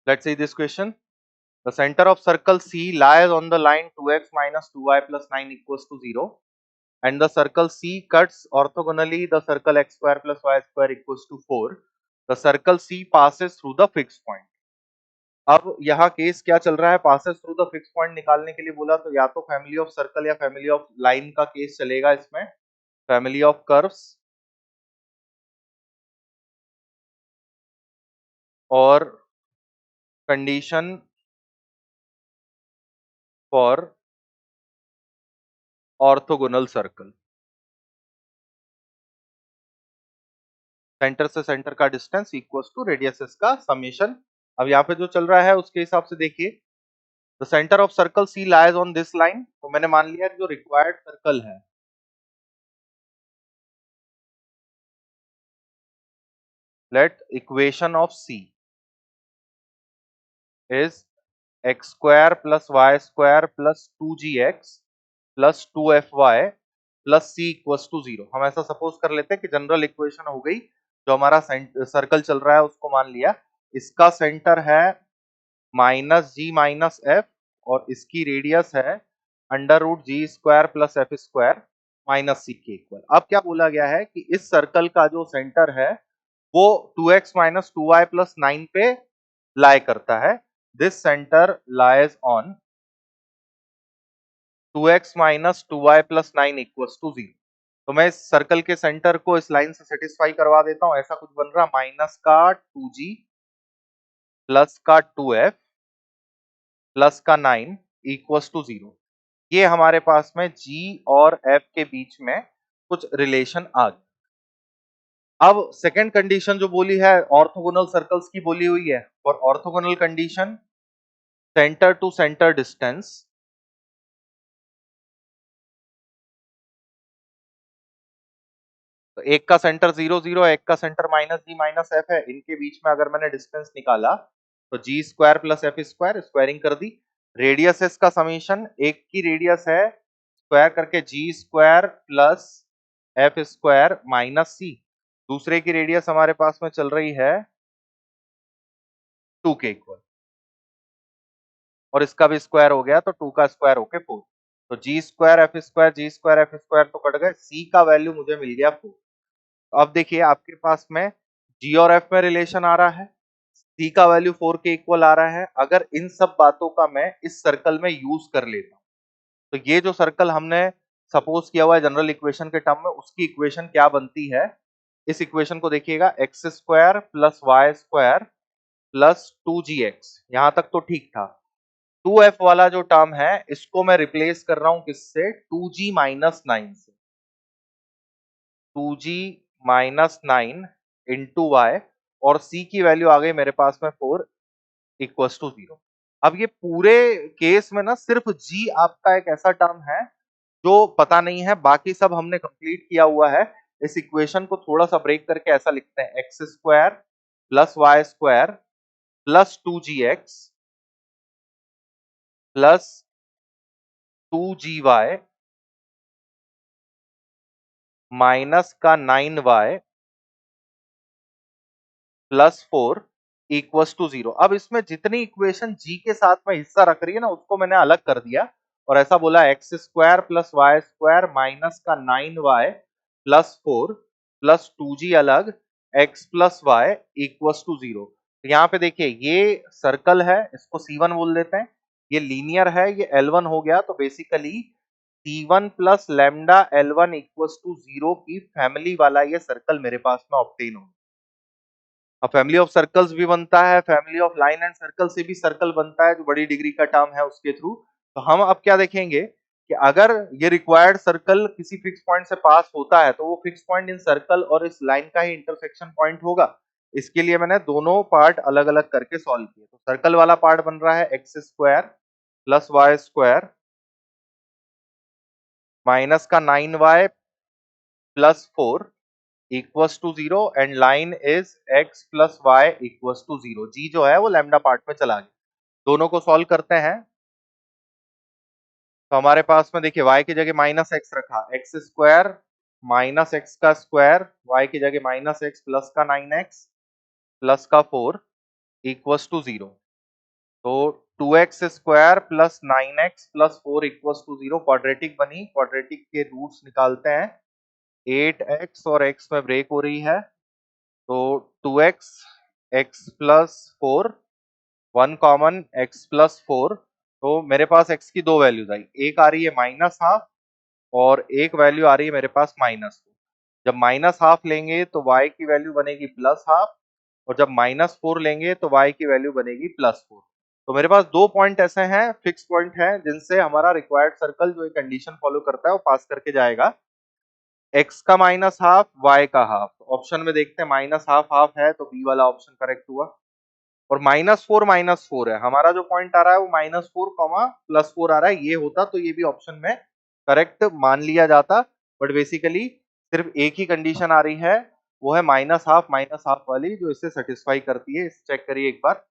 Let's see this question. The center of circle C lies on the line 2x minus 2y plus 9 equals to 0 and the circle C cuts orthogonally the circle x square plus y square equals to 4. The circle C passes through the fixed point. अब यहाँ case क्या चल रहा है, passes through the fix point निकालने के लिए बोला तो या तो फैमिली ऑफ सर्कल या फैमिली ऑफ लाइन का केस चलेगा इसमें, फैमिली ऑफ कर्व्स और condition for orthogonal circle. Centre से सेंटर का डिस्टेंस इक्वल्स टू रेडियस का समेशन। अब यहाँ पे जो चल रहा है उसके हिसाब से देखिए, the centre of circle C lies on this line, तो मैंने मान लिया जो रिक्वायर्ड सर्कल है let equation of C is X square plus Y square plus 2gx plus 2fy plus C equals to 0। हम ऐसा सपोज कर लेते हैं कि जनरल इक्वेशन हो गई, जो हमारा सर्कल चल रहा है उसको मान लिया, इसका सेंटर है माइनस जी माइनस एफ और इसकी रेडियस है under root g square plus f square minus c के इक्वल। अब क्या बोला गया है कि इस सर्कल का जो सेंटर है वो 2x माइनस 2y प्लस 9 पे लाई करता है। This centre lies on 2x minus 2y plus 9 equals to 0। तो मैं इस सर्कल के सेंटर को इस लाइन से सेटिस्फाई करवा देता हूं। ऐसा कुछ बन रहा माइनस का 2g प्लस का 2f प्लस का 9 इक्वल्स टू 0। ये हमारे पास में g और f के बीच में कुछ रिलेशन आ गया। अब सेकेंड कंडीशन जो बोली है ऑर्थोगोनल सर्कल्स की बोली हुई है, और orthogonal condition centre to centre distance तो एक का सेंटर 0 0 है, एक का सेंटर माइनस जी माइनस एफ है, इनके बीच में अगर मैंने डिस्टेंस निकाला तो g square plus f square, squaring कर दी। रेडियस इसका समीशन, एक की रेडियस है स्क्वायर करके g square plus f square minus c, दूसरे की रेडियस हमारे पास में चल रही है 2 के इक्वल, और इसका भी स्क्वायर हो गया तो 2 का स्क्वायर होके 4। तो जी स्क्वायर एफ स्क्वायर जी स्क्वायर एफ स्क्वायर तो कट गए, सी का वैल्यू मुझे मिल गया 4। अब देखिए आपके पास में जी और एफ में रिलेशन आ रहा है, सी का वैल्यू 4 के इक्वल आ रहा है। अगर इन सब बातों का मैं इस सर्कल में यूज कर लेता हूं तो ये जो सर्कल हमने सपोज किया हुआ है जनरल इक्वेशन के टर्म में, उसकी इक्वेशन क्या बनती है, इस इक्वेशन को देखिएगा, x square plus Y square plus 2gx, यहां तक तो ठीक था। 2f वाला जो टर्म है इसको मैं रिप्लेस कर रहा हूं किससे, 2g माइनस 9 से, 2g माइनस 9 इंटू वाई, और c की वैल्यू आ गई मेरे पास में 4 इक्वल्स टू 0। अब ये पूरे केस में ना सिर्फ g आपका एक ऐसा टर्म है जो पता नहीं है, बाकी सब हमने कंप्लीट किया हुआ है। इस इक्वेशन को थोड़ा सा ब्रेक करके ऐसा लिखते हैं, x square plus Y square plus 2gx plus 2gy minus का 9y प्लस 4 इक्वल्स टू 0। अब इसमें जितनी इक्वेशन g के साथ में हिस्सा रख रही है ना उसको मैंने अलग कर दिया और ऐसा बोला x square plus Y square minus का 9y प्लस 4 प्लस 2g अलग, x plus y equals to 0। यहाँ पे देखिए ये सर्कल है, इसको C1 बोल देते हैं, ये लीनियर है, ये L1 हो गया, तो basically C1 plus lambda L1 equals to 0 की फैमिली वाला ये सर्कल मेरे पास में ऑब्टेन हो। अब फैमिली ऑफ सर्कल्स भी बनता है, family of line and circle से भी सर्कल बनता है जो बड़ी डिग्री का टर्म है उसके थ्रू। तो हम अब क्या देखेंगे कि अगर ये रिक्वायर्ड सर्कल किसी फिक्स पॉइंट से पास होता है तो वो फिक्स पॉइंट इन सर्कल और इस लाइन का ही इंटरसेक्शन पॉइंट होगा। इसके लिए मैंने दोनों पार्ट अलग अलग करके सॉल्व किए। तो सर्कल वाला पार्ट बन रहा है x square plus Y square minus का 9y plus 4 equals to 0 and line is x plus y equals to 0। जी जो है वो लैम्डा पार्ट में चला गया। दोनों को सॉल्व करते हैं तो हमारे पास में देखिए y की जगह माइनस एक्स रखा, एक्स स्क्वायर माइनस एक्स का स्क्वायर, y की जगह माइनस एक्स प्लस का 9x प्लस का 4 इक्वल्स टू 0। तो 2x square plus 9x plus 4 equals to 0 quadratic बनी। क्वाड्रेटिक के रूट्स निकालते हैं। 8x और x में ब्रेक हो रही है, तो 2x x plus 4, 1 common x plus 4। तो मेरे पास x की दो वैल्यूज आई, एक आ रही है माइनस हाफ और एक वैल्यू आ रही है मेरे पास माइनस 4। जब माइनस हाफ लेंगे तो y की वैल्यू बनेगी प्लस हाफ, और जब माइनस 4 लेंगे तो y की वैल्यू बनेगी प्लस 4। तो मेरे पास दो पॉइंट ऐसे हैं, फिक्स पॉइंट हैं, जिनसे हमारा रिक्वायर्ड सर्कल जो एक कंडीशन फॉलो करता है वो पास करके जाएगा। x का माइनस हाफ, y का हाफ। ऑप्शन में देखते हैं माइनस हाफ हाफ है, तो बी वाला ऑप्शन करेक्ट हुआ। और माइनस फोर है, हमारा जो पॉइंट आ रहा है वो -4 कॉमा +4 आ रहा है। ये होता तो ये भी ऑप्शन में करेक्ट मान लिया जाता, बट बेसिकली सिर्फ एक ही कंडीशन आ रही है, वो है माइनस हाफ वाली, जो इसे सेटिस्फाई करती है। इसे चेक करिए एक बार।